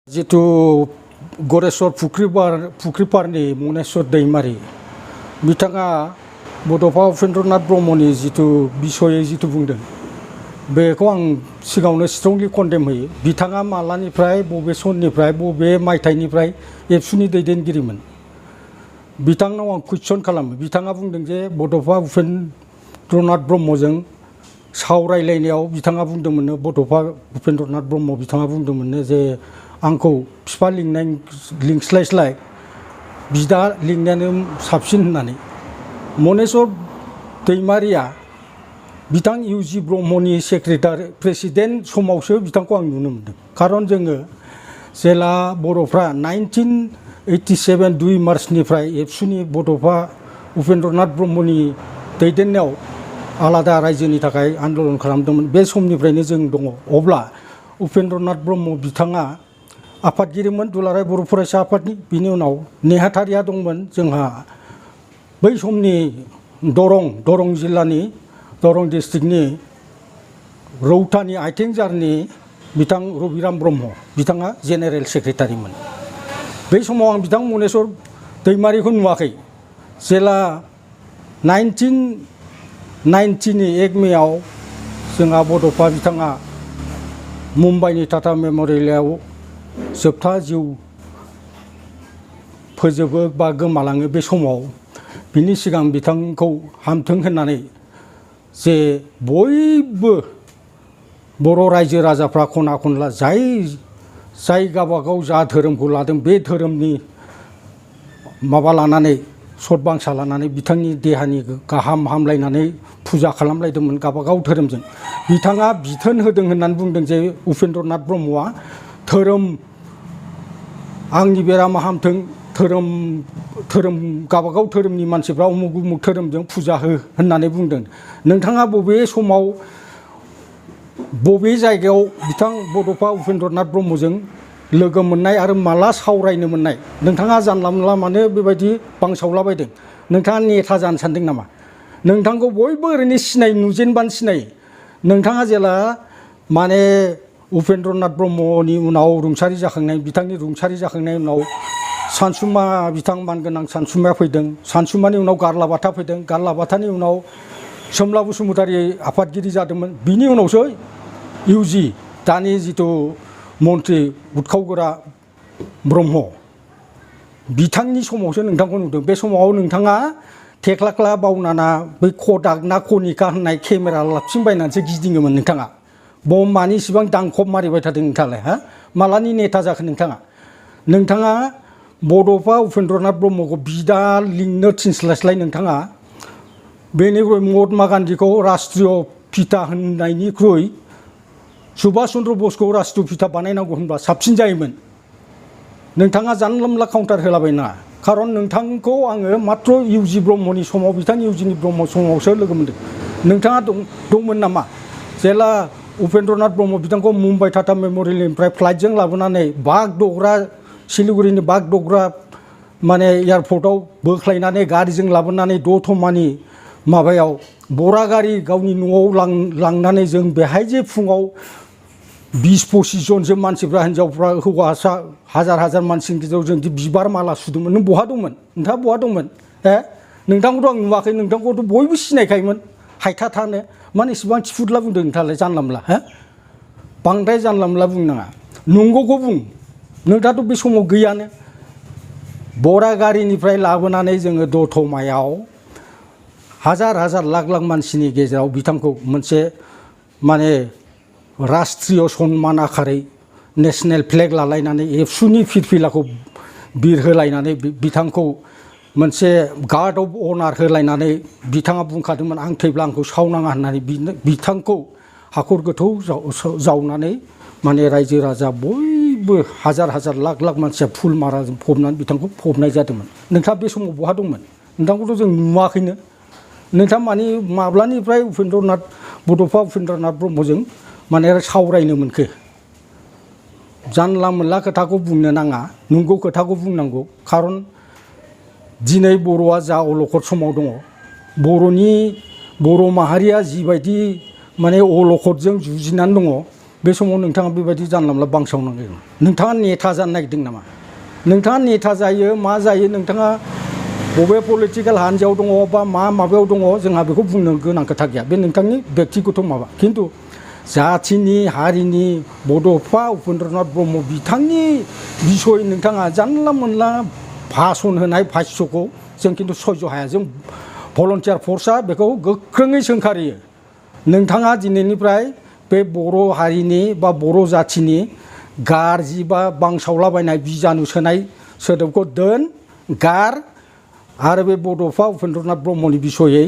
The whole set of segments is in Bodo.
जितु गरेस्वर फुख्रिपारनि मनेस्वर दैमारि बिथाङा बड'फा उपेन्द्रनाथ ब्रह्मनि जितु बिसयै जितु बुंदों बेखौ आं सिगाङावनो स्ट्रंलि कन्डेम होयो। बिथाङा मालानिफ्राय बबे सननिफ्राय बबे मायथाइनिफ्राय एबसुनि दैदेनगिरिमोन बिथांनाव आं कुइसन खालामो। बिथाङा बुंदों जे बड'फा उपेन्द्रनाथ ब्रह्मजों सावरायलायनायाव बिथाङा बुंदोंमोननो, बड'फा उपेन्द्रनाथ ब्रह्म बिथाङा बुंदोंमोननो जे आंखौ बिफा लिंस्लायस्लाय बिदा लिंनायानो साबसिन होननानै। मनेस्वर दैमारिया बिथां इउजि ब्रह्मनि सेक्रेटारि प्रेसिडेन्ट समावसो बिथांखौ आं नुनो मोनदों। खारन जोङो जेला बर'फ्रा 1987 2 मार्चनिफ्राय एबसुनि बड'फा उपेन्द्रनाथ ब्रह्मनि दैदेननायाव आलादा रायजोनि थाखाय आन्दलन खालामदोंमोन, बे समनिफ्रायनो जों दङ। अब्ला उपेन्द्रनाथ ब्रह्म बिथाङा आफादगिरिमोन दुलाराय बर' फरायसा आफादनि। बिनि उनाव नेहाथारिया दंमोन जोंहा बै समनि दरं जिल्लानि दरं डिस्ट्रिक्टनि रौतानि आइथिंजारनि बिथां रबिराम ब्रह्म बिथाङा जेनेरेल सेक्रेटारिमोन। बै समाव आं बिथां मनेस्वर दैमारिखौ नुवाखै। जेला 1990 1 मेआव जोंहा बड'फा बिथाङा मुम्बाइनि टाटा मेम'रियेलाव जोबथा जिउ फोजोबो बा गोमालाङो। बे समाव बिनि सिगां बिथांखौ हामथों होननानै जे बयबो बर' रायजो राजाफ्रा खना खनला जाय गावबागाव जा धोरोमखौ लादों बे धोरोमनि माबा लानानै सतबांसा लानानै बिथांनि देहानि गाहाम हामलायनानै फुजा खालामलायदोंमोन गावबागाव धोरोमजों। बिथाङा बिथोन होदों होननानै बुंदों जे उपेन्द्रनाथ ब्रह्मआ धोरोम आंनि बेरामा हामथों, धोरोम गावबागाव धोरोमनि मानसिफ्रा उमुक उमुक धोरोमजों फुजा हो होननानै बुंदों। नोंथाङा बबे समाव बबे जायगायाव बिथां बड'फा उपेन्द्रनाथ ब्रह्मजों लोगो मोननाय आरो माला सावरायनो मोननाय? नोंथाङा जानला मोनला मानो बेबायदि बांसावलाबायदों? नोंथाङा नेता जानो सानदों नामा? नोंथांखौ बयबो ओरैनो नुजेनबानो सिनायो। नोंथाङा जेला माने उपेन्द्रनाथ ब्रह्मनि उनाव बिथांनि रुंसारि जाखांनायनि उनाव सानसुमा बिथां मानगोनां सानसुमाया फैदों। सानसुमानि उनाव गारलाबाथा फैदों। गारलाबाथानि उनाव सोमला बसुमतारी आफादगिरि जादोंमोन। बिनि उनावसो इउजि दानि जिथु मन्त्रि उथखावगोरा ब्रह्म बिथांनि समावसो नोंथांखौ नुदों। बे समाव नोंथाङा थेख्लाख्ला बावनाना बै कदाक ना कनिका होननाय केमेरा लाबथिंबायनानैसो गिदिङोमोन नोंथाङा। मानि इसिबां दांखब मारिबाय थादों नोंथाङालाय? मालानि नेता जाखो नोंथाङा बड'फा उपेन्द्रनाथ ब्रह्मखौ बिदा लिंनो थिनस्लायस्लाय नोंथाङा बेनिख्रुइ महात्मा गान्धीखौ राष्ट्रिय पिता होननायनिख्रुइ सुभाष चन्द्र बसखौ राष्ट्रिय पिता बानायनांगौ होनबा साबसिन जायोमोन। नोंथाङा जानला मोनला काउन्टार होलाबायनाङा। खारन नोंथांखौ आङो मात्र इउजि ब्रह्मनि समाव बिथां इउजिनि ब्रह्म समावसो लोगो मोनदों। नोंथाङा दंमोन नामा जेला उपेन्द्रनाथ ब्रह्म बिथांखौ मुम्बाइ टाटा मेम'रियेलनिफ्राय फ्लाइटजों लाबोनानै बागड'ग्रा सिलिगुरिनि बागड'ग्रा माने एयारपर्टआव बोख्लायनानै गारिजों लाबोनानै दतमानि माबायाव बरागारि गावनि न'आव लांनानै जों बेहाय जे फुङाव 20-25 जनसो मानसिफ्रा हिनजावफ्रा हौवासा हाजार मानसिनि गेजेराव जों बिबार माला सुदोंमोन। नों बहा दंमोन? नोंथाङा बहा दंमोन? नोंथांखौथ' आं नुवाखै। नोंथांखौथ' बयबो सिनायखायोमोन हायथा मानो इसेबां थिफुदला बुंदों नोंथाङालाय जानला मोनला? बांद्राय जानला मोनला बुंनाङा, नंगौखौ बुं। नोंथाङाथ' बे समाव गैयानो। बरागारिनिफ्राय लाबोनानै जोङो दतमायाव हाजार लाख मानसिनि गेजेराव बिथांखौ मोनसे माने राष्ट्रिय सन्मान आखारै नेसनेल फ्लेग लालायनानै एबसुनि फिरफिलाखौ बिरहोलायनानै बिथांखौ मोनसे गार्ड अफ अनार होलायनानै बिथाङा बुंखादोंमोन आं थैब्ला आंखौ सावनाङा होननानै। बिथांखौ हाखर गोथौ जावनानै माने रायजो राजा बयबो हाजार लाख मानसिया फुल माराजों फबनानै बिथांखौ फबनाय जादोंमोन। नोंथाङा बे समाव बहा दंमोन? नोंथांखौथ' जों नुवाखैनो। नोंथाङा माब्लानिफ्राय बड'फा उपेन्द्रनाथ ब्रह्मजों माने सावरायनो मोनखो? जानला मोनला खोथाखौ बुंनो नाङा, नंगौ खोथाखौ बुंनांगौ। खारन दिनै बर'आ जा अलखद समाव दङ, बर' माहारिया जिबायदि माने अलखदजों जुजिनानै दङ बे समाव नोंथाङा बेबायदि जानला मोनला बांसावनांगोन नोंथाङा नेता जानो नागिरदों नामा नोंथाङा नेता जायो मा जायो नोंथाङा बबे पलिटिकेल हान्जायाव दङ बा मा माबायाव दङ जोंहा बेखौ बुंनो गोनां खोथा गैया बे नोंथांनि बेक्तिगत माबा खिन्थु जाथिनि हारिनि बड'फा उपेन्द्रनाथ ब्रह्म बिथांनि बिसय नोंथाङा जानला मोनला भाषण होनाय भाष्यखौ जों खिन्थु सयज' हाया जों भलन्टियार फर्सआ बेखौ गोख्रोङै सोंखारियो नोंथाङा दिनैनिफ्राय बे बर' हारिनि बा बर' जाथिनि गाज्रि बा बांसावलाबायनाय बिजानु सोनाय सोदोबखौ दोन गार आरो बे बड'फा उपेन्द्रनाथ ब्रह्मनि बिसयै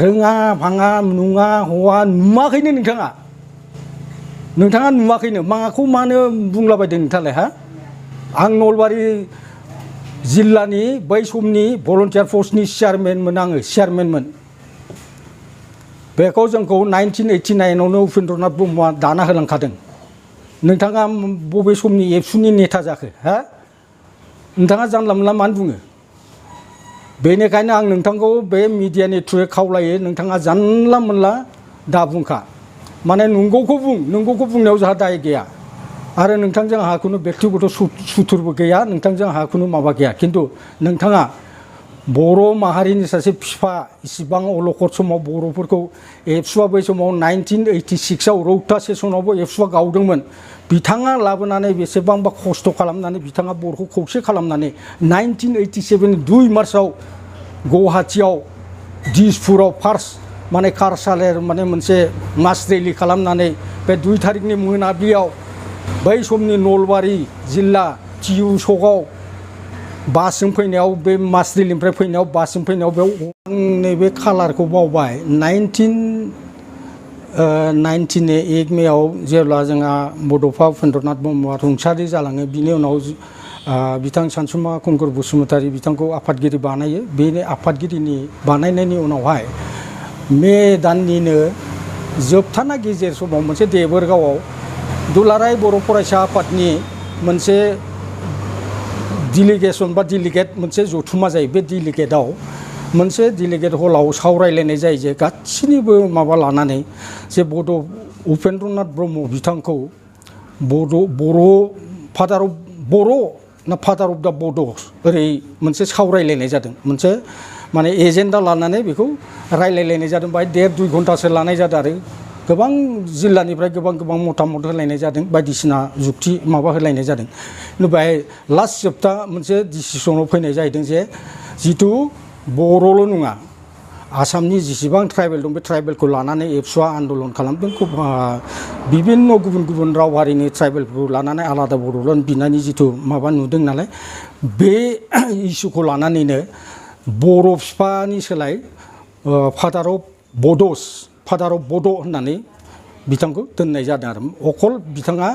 रोङा भाङा नुङा हवा नुवाखैनो नोंथाङा नुवाखैनो माखौ मानो बुंलाबायदों नोंथाङालाय हा आं नलबारि जिल्लानि बै समनि भलन्टियार फर्सनि चेयारमेनमोन आङो चेयारमेनमोन बेखौ जोंखौ 1989आवनो उपेन्द्रनाथ ब्रह्मआ दाना होलांखादों नोंथाङा बबे समनि एबसुनि नेता जाखो हा नोंथाङा जानला मोनला मानो बुङो बेनिखायनो आं नोंथांखौ बे मिडियानि थ्रुयै खावलायो नोंथाङा जानला मोनला दा बुंखा माने नंगौखौ बुंनायाव जोंहा दाय गैया आरो नोंथांजों आंहा खुनु बेक्तिगत सुथुरबो गैया नोंथांजों आंहा खुनु माबा गैया खिन्थु नोंथाङा बर' माहारिनि सासे बिफा इसिबां अलखद समाव बर'फोरखौ एबसुआ बै समाव 1986आव रौता सेसनावबो एबसुआ गावदोंमोन बिथाङा लाबोनानै बेसेबांबा खस्थ' खालामनानै बिथाङा बर'खौ खौसे खालामनानै 1987 2 मार्चआव गुवाहाटियाव दिसपुराव फार्स्ट माने कारसालेर माने मोनसे मास रेलि खालामनानै बे 2 तारिखनि मोनाबिलियाव बै समनि नलबारि जिल्ला टिउ सकआव बासजों फैनायाव बे मास रेलिनिफ्राय फैनायाव बासजों फैनायाव बेयाव नैबे खालारखौ बावबाय 1991 मेआव जेब्ला जोंहा बड'फा उपेन्द्रनाथ ब्रह्मआ रुंसारि जालाङो बिनि उनाव बिथां सानसुमा खुंगुर बसुमतारी बिथांखौ आफादगिरि बानायो बे आफादगिरिनि बानायनायनि उनावहाय मे दाननिनो जोबथाना गेजेर समाव मोनसे देबोरगावआव दुलाराय बर' फरायसा आफादनि मोनसे डिलिगेसन बा डिलिगेट मोनसे जथुमा जायो बे डिलिगेटआव मोनसे डिलिगेट हलाव सावरायलायनाय जायो जे गासैनिबो माबा लानानै जे उपेन्द्रनाथ ब्रह्म बिथांखौ फादार अफ बर' ना फादार अफ दा बड' ओरै मोनसे सावरायलायनाय जादों मोनसे माने एजेन्डा लानानै बेखौ रायलायलायनाय जादों बाय 1.5-2 घन्टासो लानाय जादों आरो गोबां जिल्लानिफ्राय गोबां मतामत होलायनाय जादों बायदिसिना जुक्ति माबा होलायनाय जादों खिन्थु बेहाय लास्ट जोबथा मोनसे डिसिसनाव फैनाय जाहैदों जे जिथु बर'ल' नङा आसामनि जेसेबां ट्राइबेल दं बे ट्राइबेलखौ लानानै एबसुआ आन्दलन खालामदों बिभिन्न गुबुन राव हारिनि ट्राइबेलफोरखौ लानानै आलादा बड'लेण्ड बिनायनि जिथु माबा नुदों नालाय बे इस्युखौ लानानैनो बर' बिफानि सोलाय फादार अफ बड' होननानै बिथांखौ दोननाय जादों आरो अकल बिथाङा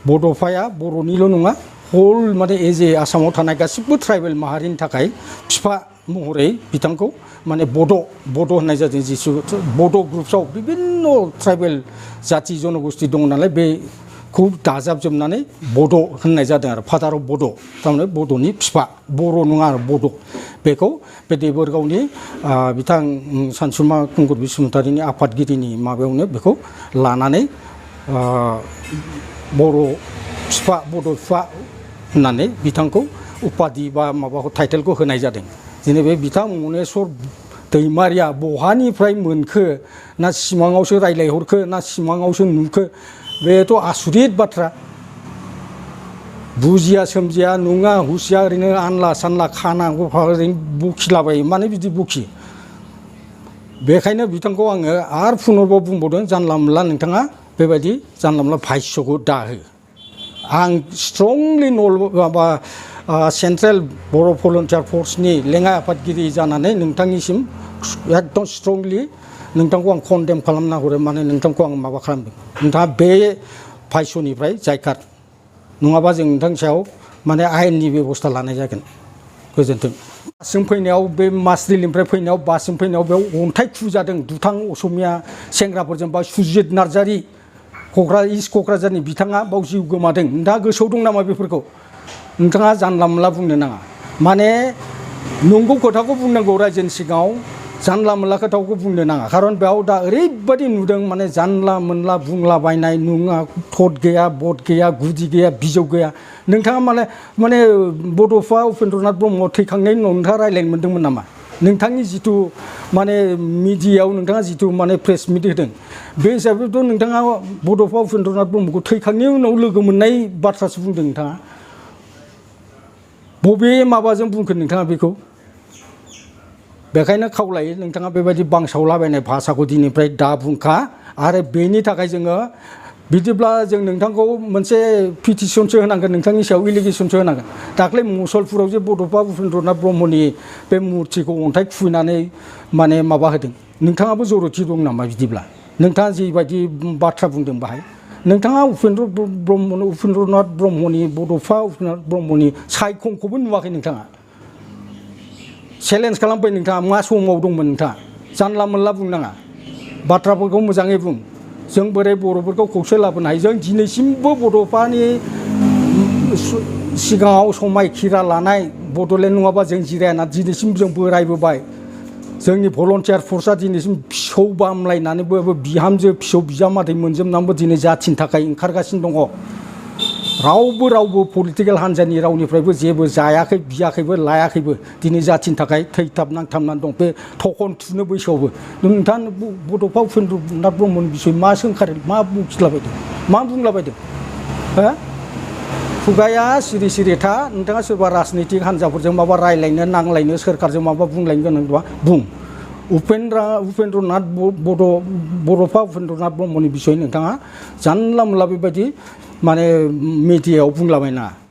बड'फाया बर'निल' नङा हल माने एज ए आसामाव थानाय गासिबो ट्राइबेल माहारिनि थाखाय बिफा महरै बिथांखौ माने बड' होननाय जादों जिसु बड' ग्रुपसआव बिभिन्न ट्राइबेल जाति जनगोष्ठी दङ नालाय बेखौ दाजाबजोबनानै बड' होननाय जादों आरो फादार अफ बड' थारमाने बड'नि बिफा बर' नङा आरो बड' बेखौ बे देबोरगावनि बिथां सानसुमा खुंगुर बसुमतारीनि आफादगिरिनि माबायावनो बेखौ लानानै बड' बिफा होननानै बिथांखौ उपाधि बा माबाखौ टाइटेलखौ होनाय जादों दिनै बे बिथां मनेस्वर दैमारिया बहानिफ्राय मोनखो ना सिमाङावसो रायलायहरखो ना सिमाङावसो नुखो बेथ' आसुरित बाथ्रा बुजिया सोमजिया नङा हुसिया ओरैनो आनला सानला खाना गफा ओरैनो बखिलाबायो माने बिदि बखि बेखायनो बिथांखौ आङो आरो पुनर्बाव बुंबावदों जानला मोनला नोंथाङा बेबायदि जानला मोनला भाष्यखौ दाहो आं स्ट्रंलि माबा सेन्ट्रेल बर' भलन्टियार फर्सनि लेङाइ आफादगिरि जानानै नोंथांनिसिम एकदम स्ट्रंलि नोंथांखौ आं कन्डेम खालामना हरो माने नोंथांखौ आं माबा खालामदों नोंथाङा बे भाष्यनिफ्राय जायखार नङाबा जों नोंथांनि सायाव माने आयेननि बेबस्था लानाय जागोन गोजोन्थों बासजों फैनायाव बे मासरिलिनिफ्राय फैनायाव बासजों फैनायाव बेयाव अन्थाइ खुजादों दुथां असमिया सेंग्राफोरजों बा सुजित नार्जारि इस्ट क'क्राझारनि बिथाङा बाव जिउ गोमादों नोंथाङा गोसोआव दं नामा बेफोरखौ नोंथाङा जानला मोनला बुंनो नाङा माने नंगौ खोथाखौ बुंनांगौ रायजोनि सिगाङाव जानला मोनला खोथाखौ बुंनो नाङा खारन बेयाव दा ओरैबायदि नुदों माने जानला मोनला बुंलाबायनाय नङा थद गैया बद गैया गुदि गैया बिजौ गैया नोंथाङा माने बड'फा उपेन्द्रनाथ ब्रह्म थैखांनायनि उनाव नोंथाङा रायज्लायनो मोन्दोंमोन नामा नोंथांनि जिथु माने मिडियायाव नोंथाङा जिथु माने प्रेस मिट होदों बे हिसाबैथ' नोंथाङा बड'फा उपेन्द्रनाथ ब्रह्मखौ थैखांनायनि उनाव लोगो मोननाय बाथ्रासो बुंदों नोंथाङा बबे माबाजों बुंखो नोंथाङा बेखौ बेखायनो खावलायो नोंथाङा बेबायदि बांसावलाबायनाय भाषाखौ दिनैनिफ्राय दा बुंखा आरो बेनि थाखाय जोङो बिदिब्ला जों नोंथांखौ मोनसे पिटिसनसो होनांगोन नोंथांनि सायाव एलिगेसनसो होनांगोन दाख्लै मुसलपुराव जे बड'फा उपेन्द्रनाथ ब्रह्मनि बे मुर्तिखौ अन्थाइ खुबैनानै माने माबा होदों नोंथाङाबो जर'थि दं नामा बिदिब्ला नोंथाङा जिबायदि बाथ्रा बुंदों बाहाय नोंथाङा उपेन्द्रनाथ ब्रह्मनि बड'फा उपेन्द्रनाथ ब्रह्मनि सायखंखौबो नुवाखै नोंथाङा चेलेन्ज खालामबाय नोंथाङा मा समाव दंमोन नोंथाङा जानला मोनला बुंनाङा बाथ्राफोरखौ मोजाङै बुं जों बोरै बर'फोरखौ खौसे लाबोनो हायो जों दिनैसिमबो बड'फानि सिगाङाव समायखिरा लानाय बड'लेण्ड नङाबा जों जिरायना दिनैसिम जों बोरायबोबाय जोंनि भलन्टियार फर्सआ दिनैसिम फिसौ बामलायनानैबो बिहामजो फिसौ बिजामादै मोनजोबनानैबो दिनै जाथिनि थाखाय ओंखारगासिनो दङ रावबो पलिटिकेल हान्जानि रावनिफ्रायबो जेबो जायाखै बियाखैबो लायाखैबो दिनै जाथिनि थाखाय थैथाब नांथाबनानै दं बे थखन थुनो बैसोआवबो नोंथां बड'फा उपेन्द्रनाथ ब्रह्मनि बिसय मा सोंखारो मा बुंखिलाबायदों मा बुंलाबायदों हो खुगाया सिरि सिरि था नोंथाङा सोरबा राजनितिक हान्जाफोरजों माबा रायलायनो नांलायनो सोरखारजों माबा बुंलायनो गोनां दंबा बुं बड'फा उपेन्द्रनाथ ब्रह्मनि बिसय नोंथाङा जानला मोनला बेबायदि माने मिडियायाव बुंलाबायना